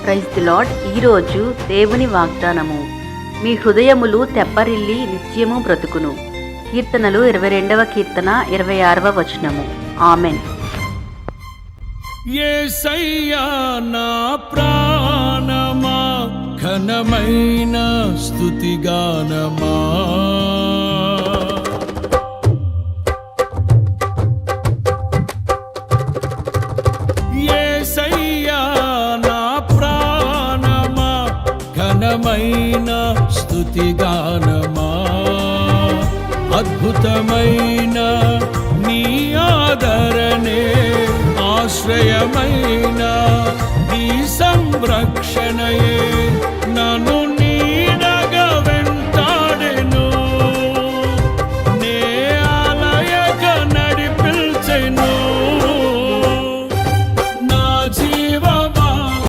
Praise the lord. ఈరోజు దేవుని వాగ్దానము. మీ హృదయములు తెప్పరిల్లి నిత్యము బ్రతుకును. కీర్తనలు 22వ కీర్తన 26వ వచనము. ఆమెన్. యేసయ్యా నా ప్రాణమా, ఘనమైన స్తుతిగానమా. యేసయ్యా నా ప్రాణమా, ఘనమైన స్తుతిగానమా. అద్భుతమైన నీ ఆదరణే, ఆశ్రయమైన నీ సంరక్షణయే